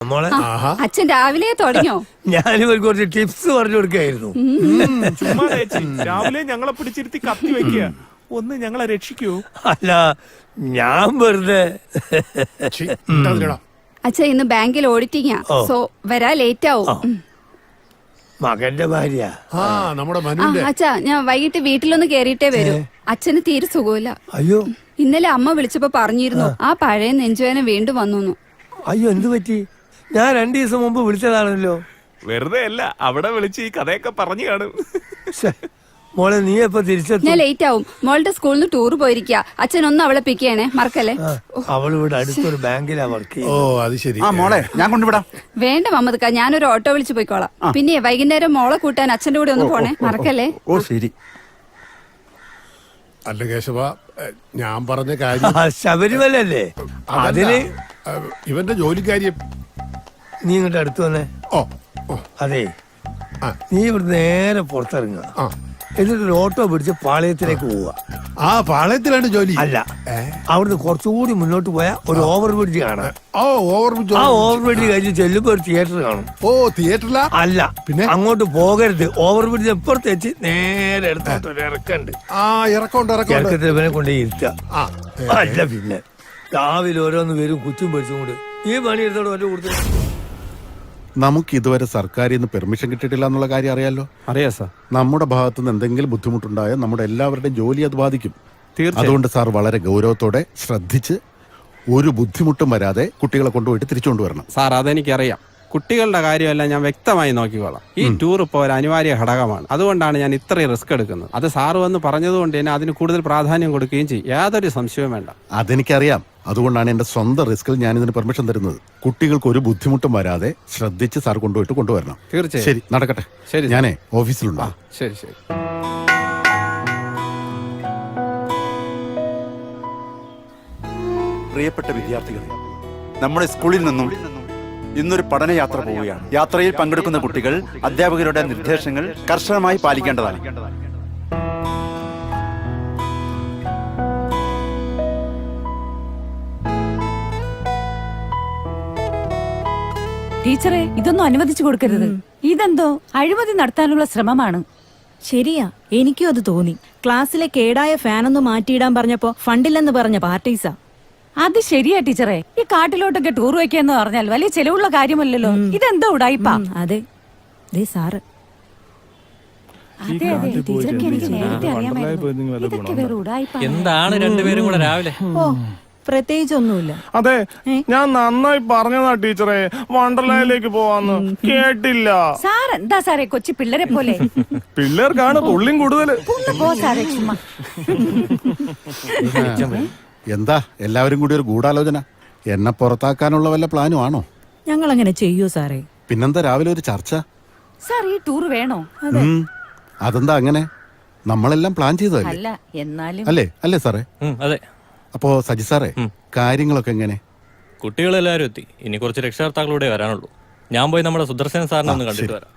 മോളെ അച്ഛൻ രാവിലെ തുടങ്ങിയോ? ഞാനിവർക്ക് കുറച്ച് ടിപ്സ് പറഞ്ഞു കൊടുക്കായിരുന്നു. ചുമ്മാ രാവിലെ ഞങ്ങളെ പിടിച്ചിരുത്തി കത്തി വെക്കുക. ഒന്ന് ഞങ്ങളെ രക്ഷിക്കൂ. അല്ല, ഞാൻ വെറുതെ. അച്ഛ ഇന്ന് ബാങ്കിൽ ഓഡിറ്റിംഗാ, സോ വരാ ലേറ്റ് ആവും. മകന്റെ ഭാര്യ നമ്മുടെ അച്ഛാ, ഞാൻ വൈകിട്ട് വീട്ടിലൊന്ന് കേറിയിട്ടേ വരൂ. അച്ഛന് തീരെ സുഖമില്ല. അയ്യോ, ഇന്നലെ അമ്മ വിളിച്ചപ്പോ പറഞ്ഞിരുന്നു ആ പഴയ നെഞ്ചുവേദന വീണ്ടും വന്നു. അയ്യോ, എന്ത് പറ്റി? ഞാൻ 2 ദിവസം മുമ്പ് വിളിച്ചതാണല്ലോ. വെറുതെ അല്ല, അവിടെ വിളിച്ച് ഈ കഥയൊക്കെ പറഞ്ഞു കാണും. മോളെ, നീ എപ്പോ തിരിച്ചെത്തും? ഞാൻ ലേറ്റ് ആവും. മോളുടെ സ്കൂളിൽ നിന്ന് ടൂർ പോയിരിക്കാ. അച്ഛൻ ഒന്ന് അവളെ പിക്ക് ചെയ്യണേ, മറക്കല്ലേ. അവളിവിടെ അടുത്തൊരു ബാങ്കിലാ വർക്ക് ചെയ്യുന്നത്. ഓ, അത് ശരി. മോളെ ഞാൻ കൊണ്ടുവിടാം. വേണ്ട മമ്മദ്ക്ക, ഞാനൊരു ഓട്ടോ വിളിച്ച് പോയിക്കോളാം. പിന്നെ വൈകുന്നേരം മോളെ കൂട്ടാൻ അച്ഛന്റെ കൂടെ ഒന്ന് പോണേ, മറക്കല്ലേ. ഓ ശരി. അല്ല കേശവ, ഞാൻ പറഞ്ഞ കാര്യം ശബരിമല അല്ലേ? അതിന് ഇവന്റെ ജോലിക്കാര്യം. നീ ഇങ്ങോട്ട് അടുത്ത് വന്നേ. അതെ, നീ ഇവിടെ നേരെ പുറത്തിറങ്ങുക. എന്നിട്ടൊരു ഓട്ടോ പിടിച്ച് പാളയത്തിലേക്ക് പോവുക. ആ പാളയത്തിലാണ് ജോലി? അല്ല, അവിടുന്ന് കുറച്ചുകൂടി മുന്നോട്ട് പോയാൽ ഒരു ഓവർ ബ്രിഡ്ജ് കാണാം. ഓവർ ബ്രിഡ്ജ് കഴിഞ്ഞ് ചെല്ലുമ്പോ ഒരു തിയേറ്റർ കാണും. ഓ, തിയേറ്ററിലാ? അല്ല, പിന്നെ അങ്ങോട്ട് പോകരുത്. ഓവർ ബ്രിഡ്ജ് എപ്പുറത്ത് വെച്ച് നേരെ എടുത്തോട്ട് ഒരു ഇറക്കുണ്ട്. ഇറക്കത്തിൽ ഇവനെ കൊണ്ട് ഇരുത്തുക. അല്ല, പിന്നെ രാവിലെ ഓരോന്ന് വരും കുച്ചും പഠിച്ചും കൊണ്ട് ഈ പണി എടുത്തോട് ഒറ്റ കൊടുത്തു. നമുക്ക് ഇതുവരെ സർക്കാരിൽ നിന്ന് പെർമിഷൻ കിട്ടിയിട്ടില്ല എന്നുള്ള കാര്യം അറിയാലോ. അറിയാം സാർ. നമ്മുടെ ഭാഗത്തു നിന്ന് എന്തെങ്കിലും ബുദ്ധിമുട്ടുണ്ടായാൽ നമ്മുടെ എല്ലാവരുടെയും ജോലി അത് ബാധിക്കും. തീർച്ചയായും. അതുകൊണ്ട് സാർ വളരെ ഗൗരവത്തോടെ ശ്രദ്ധിച്ച് ഒരു ബുദ്ധിമുട്ടും വരാതെ കുട്ടികളെ കൊണ്ടുപോയിട്ട് തിരിച്ചുകൊണ്ടുവരണം. സാർ, അതെനിക്കറിയാം. കുട്ടികളുടെ കാര്യമെല്ലാം ഞാൻ വ്യക്തമായി നോക്കിക്കോളാം. ഈ ടൂർ ഇപ്പോൾ ഒരു അനിവാര്യ ഘടകമാണ്. അതുകൊണ്ടാണ് ഞാൻ ഇത്രയും റിസ്ക് എടുക്കുന്നത്. അത് സാറ് വന്ന് പറഞ്ഞതുകൊണ്ട് തന്നെ അതിന് കൂടുതൽ പ്രാധാന്യം കൊടുക്കുകയും ചെയ്യും. യാതൊരു സംശയവും വേണ്ട. അതെനിക്കറിയാം. അതുകൊണ്ടാണ് എന്റെ സ്വന്തം റിസ്കിൽ ഞാൻ ഇതിന് പെർമിഷൻ തരുന്നത്. കുട്ടികൾക്ക് ഒരു ബുദ്ധിമുട്ടും വരാതെ ശ്രദ്ധിച്ച് സാർ കൊണ്ടുവരണം. തീർച്ചയായും. ശരി, നടക്കട്ടെ. ശരി, ഞാനേ ഓഫീസിലുണ്ടോ? ശരി ശരി. പ്രിയപ്പെട്ട വിദ്യാർത്ഥികളെ, നമ്മുടെ സ്കൂളിൽ നിന്നും ഇന്നൊരു പഠനയാത്ര പോവുകയാണ്. യാത്രയിൽ പങ്കെടുക്കുന്ന കുട്ടികൾ അധ്യാപകരുടെ നിർദ്ദേശങ്ങൾ കർശനമായി പാലിക്കേണ്ടതാണ്. ടീച്ചറെ, ഇതൊന്നും അനുവദിച്ചു കൊടുക്കരുത്. ഇതെന്തോ അഴിമതി നടത്താനുള്ള ശ്രമമാണ്. ശരിയാ, എനിക്കും അത് തോന്നി. ക്ലാസ്സിലെ കേടായ ഫാനൊന്ന് മാറ്റിയിടാൻ പറഞ്ഞപ്പോ ഫണ്ടില്ലെന്ന് പറഞ്ഞ പാർട്ടീസാ. അത് ശരിയാ ടീച്ചറെ. ഈ കാട്ടിലോട്ടൊക്കെ ടൂർ വയ്ക്കാന്ന് പറഞ്ഞാൽ വലിയ ചെലവുള്ള കാര്യമല്ലല്ലോ. ഇതെന്തോ ഉടായിപ്പാ. അതെ, സാറ്. അതെ അതെ, ടീച്ചർക്ക് എനിക്ക് നേരത്തെ അറിയാമായിരുന്നു. ഇതൊക്കെ വേറെ ഉടായിപ്പാ. എന്താണ് രണ്ടുപേരും കൂടെ രാവിലെ? ഓ, പ്രത്യേകിച്ചൊന്നുമില്ല. അതെ, ഞാൻ നന്നായി പറഞ്ഞതാ ടീച്ചറെ, വണ്ടർലായിലേക്ക് പോവാന്ന്. കേട്ടില്ല. സാർ എന്താ സാറേ കൊച്ചു പിള്ളേരെ പോലെ? പിള്ളേർക്കാണ് തുള്ളിയും കൂടുതല്. പോ സാറേ, ചുമ്മാ. എന്താ എല്ലാവരും കൂടി ഒരു ഗൂഢാലോചന? എന്നെ പുറത്താക്കാനുള്ള വല്ല പ്ലാനും ആണോ? ഞങ്ങൾ അങ്ങനെ ചെയ്യൂ സാറേ. പിന്നെന്താ രാവിലെ ഒരു ചർച്ച? സാർ, ഈ ടൂർ വേണോ? അതെന്താ അങ്ങനെ? നമ്മളെല്ലാം പ്ലാൻ ചെയ്തതല്ലേ? അല്ല, എന്നാലും അല്ലേ സാറേ? അതെ. അപ്പോ സജി സാറേ, കാര്യങ്ങളൊക്കെ എങ്ങനെ? കുട്ടികളെല്ലാവരും എത്തി. ഇനി കുറച്ച് രക്ഷകർത്താക്കളൂടെ വരാനുള്ളൂ. ഞാൻ പോയി നമ്മുടെ സുദർശന സാറിനെ ഒന്ന് കണ്ടിട്ട് വരാം.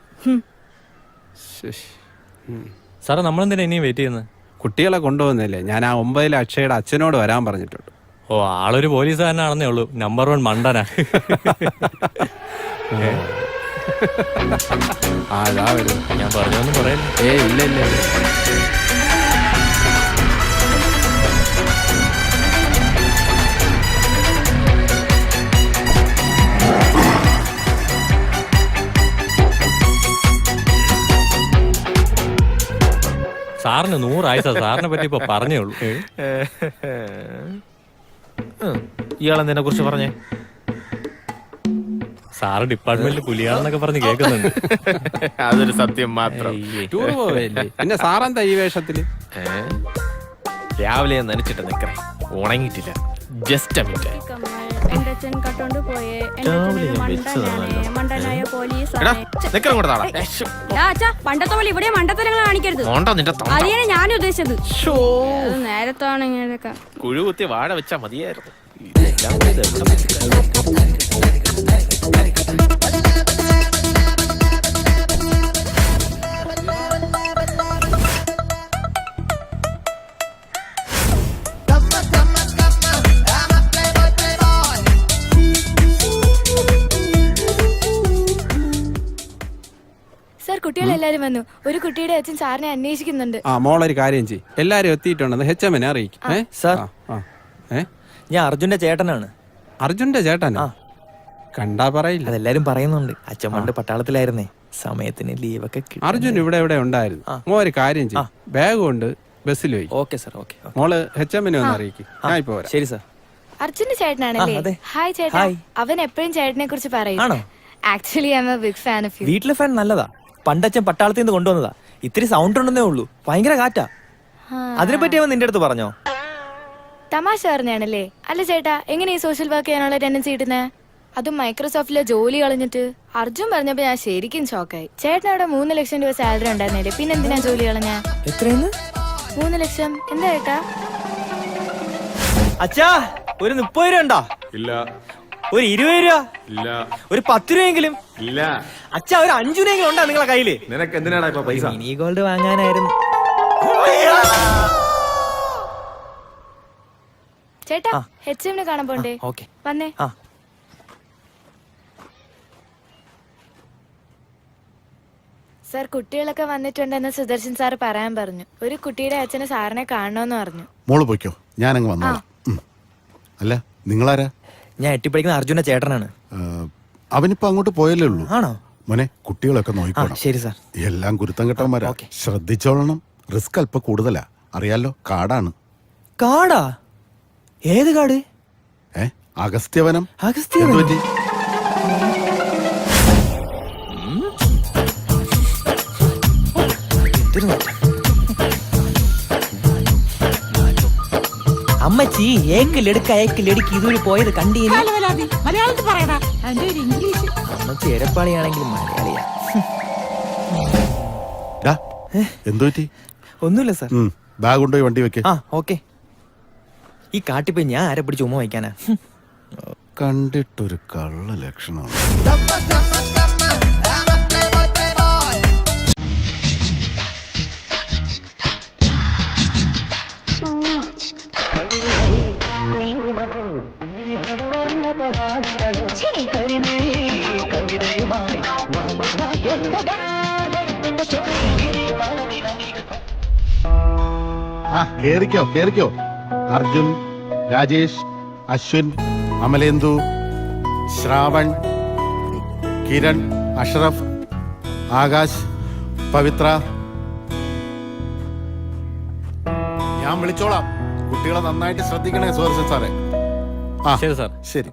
സാറേ, നമ്മളെന്തിനാ ഇനിയും വെയിറ്റ് ചെയ്യുന്നത്? കുട്ടികളെ കൊണ്ടുപോകുന്നില്ലേ? ഞാൻ ആ 9 അക്ഷയുടെ അച്ഛനോട് വരാൻ പറഞ്ഞിട്ടുണ്ട്. ഓ, ആളൊരു പോലീസുകാരനാണെന്നേ ഉള്ളൂ. നമ്പർ 1 മണ്ടനാ. ഞാൻ പറഞ്ഞൊന്നും പറയില്ല. ഇല്ല. സാറിന് 100 ആയിസാ. സാറിനെ പറ്റി ഇപ്പൊ പറഞ്ഞേ ഉള്ളൂ. ഇയാളെന്തിനെ കുറിച്ച് പറഞ്ഞേ? സാറ് ഡിപ്പാർട്ട്മെന്റിൽ പുലിയാണെന്നൊക്കെ പറഞ്ഞ് കേൾക്കുന്നുണ്ട്. അതൊരു സത്യം മാത്രം. ടൂർ പോവല്ലേ? പിന്നെ സാറെന്താ ഈ വേഷത്തില്? രാവിലെ നനച്ചിട്ട് നിക്കറേ, ഉണങ്ങിയിട്ടില്ല. Just minute. പണ്ടത്തെ പോലെ ഇവിടെ മണ്ടത്തരങ്ങൾ കാണിക്കരുത്. അതിനാണ് ഞാൻ ഉദ്ദേശിച്ചത്. നേരത്താണ് ഇങ്ങനെയൊക്കെ. കുഴു കുത്തി വാഴ വെച്ചാ മതിയായിരുന്നു. കുട്ടികളെല്ലാരും വന്നു. ഒരു കുട്ടിയുടെ അച്ഛൻ സാറിനെ അന്വേഷിക്കുന്നുണ്ട്. ആ മോളൊരു കാര്യം ചെയ്യും, എല്ലാരും എത്തിയിട്ടുണ്ടെന്ന് HM അറിയിക്കും. സാർ. ഏ ഞാൻ അർജുന്റെ ചേട്ടനാണ്. അർജുന്റെ ചേട്ടനാ? കണ്ടാ പറയില്ല. അതെല്ലാരും പറയുന്നുണ്ട്. അച്ഛൻ പണ്ട് പട്ടാളത്തിലായിരുന്നേ, സമയത്തിന് ലീവൊക്കെ കിട്ടി. അർജുൻ ഇവിടെ ഉണ്ടായിരുന്നു. മോര് കാര്യം ചെയ്യും, ബാഗ് കൊണ്ട് ബസ്സിൽ പോയി. Okay sir, okay. മോള് HM ഒന്ന് അറിയിക്കും. ഞാൻ ഇപ്പൊ വരാം. ശരി സാർ. അർജുന്റെ ചേട്ടനാണല്ലേ? ഹായ് ചേട്ടാ. അവൻ എപ്പോഴും ചേട്ടനെ കുറിച്ച് പറയും. Actually I am a big fan of you. വീട്ടിലെ ഫാൻ നല്ലതാ. പണ്ടച്ഛൻ പട്ടാളത്തിൽ നിന്ന് കൊണ്ടുവന്നതാ. ഇത്തിരി സൗണ്ട് ഉണ്ടെന്നേ ഉള്ളൂ, ഭയങ്കര കാറ്റാ. അതിനെപ്പറ്റി അവൻ നിന്റെ അടുത്ത് പറഞ്ഞോ? തമാശ പറഞ്ഞാണല്ലേ? അല്ല ചേട്ടാ, എങ്ങനെ ഈ സോഷ്യൽ വർക്ക് ചെയ്യാനുള്ള ടെൻഡൻസി കിട്ടുന്നേ? അതും മൈക്രോസോഫ്റ്റിലെ ജോലി കളഞ്ഞിട്ട്. അർജുൻ പറഞ്ഞപ്പോ ഞാൻ ശരിക്കും ഷോക്കായി. ചേട്ടൻ അവിടെ 3 ലക്ഷം രൂപ സാലറി ഉണ്ടായിരുന്നില്ലേ, പിന്നെന്തിനാ ജോലി കളഞ്ഞ? എത്രയെന്ന്? 3 ലക്ഷം. എന്താ ചേട്ടാ? അച്ഛാ, ഒരു 30 രൂപ ഉണ്ടോ? ഇല്ല. ഒരു 20 രൂപ? ഇല്ല. ഒരു 10 രൂപയെങ്കിലും? ഇല്ല. അച്ഛാ, ഒരു 5 രൂപയെങ്കിലും ഉണ്ടാ നിങ്ങളെ കയ്യില്? നിനക്ക് എന്തിനാടാ ഇപ്പൊ പൈസ? മിനി ഗോൾഡ് വാങ്ങാനായിരുന്നു. ചേട്ടാ, HM കാണാൻ പോണ്ടേ? ഓക്കെ. വന്നേ. സാർ, കുട്ടികളൊക്കെ വന്നിട്ടുണ്ടെന്ന് സുദർശൻ സാർ പറയാൻ പറഞ്ഞു. ഒരു കുട്ടിയുടെ അച്ഛന് സാറിനെ കാണണമെന്ന് പറഞ്ഞു. മോള് പോയിക്കോ, ഞാനങ്ങ് വന്നോളാം. അല്ല, നിങ്ങളാരാ? ഞാൻ എട്ടിപ്പടിക്കുന്ന അർജുന്റെ ചേട്ടനാണ്. അവനിപ്പോ അങ്ങോട്ട് പോയല്ലേ ഉള്ളൂ. ആണോ? മോനെ, കുട്ടികളൊക്കെ നോക്കണം. ശരി സാർ. എല്ലാം കുരുത്തം കെട്ടന്മാരാ, ശ്രദ്ധിച്ചോളണം. റിസ്ക് അല്പം കൂടുതലാ, അറിയാലോ. കാടാണ്. കാടാ? ഏത് കാട്? അഗസ്ത്യവനം. അഗസ്ത്യവനം? എന്ത് പറ്റി? അമ്മച്ചി ഏക്കിലെടുക്ക് ഇതുവരെ പോയത് കണ്ടീന്. മലയാളത്തിൽ പറയടാ. അതിന്റെ ഒരു ഇംഗ്ലീഷ്. അമ്മച്ചി എരപ്പാളിയാണെങ്കിൽ മലയാളിയാ. എന്തു പറ്റി? ഒന്നുമില്ല സാർ. ബാഗ് കൊണ്ടുപോയി വണ്ടി വെക്ക്. ഓക്കെ. ഈ കാട്ടിപ്പോയി ഞാൻ ആരെ പിടിച്ച് ഉമ്മ വയ്ക്കാനാ? കണ്ടിട്ടൊരു കള്ള ലക്ഷണമാണ്. കേറിക്കോ. അർജുൻ, രാജേഷ്, അശ്വിൻ, അമലേന്ദു, ശ്രാവൺ, കിരൺ, അഷ്റഫ്, ആകാശ്, പവിത്ര. ഞാൻ വിളിച്ചോളാം. കുട്ടികളെ നന്നായിട്ട് ശ്രദ്ധിക്കണേ സുദർശൻ സാറേ. ശരി സാർ. ശരി.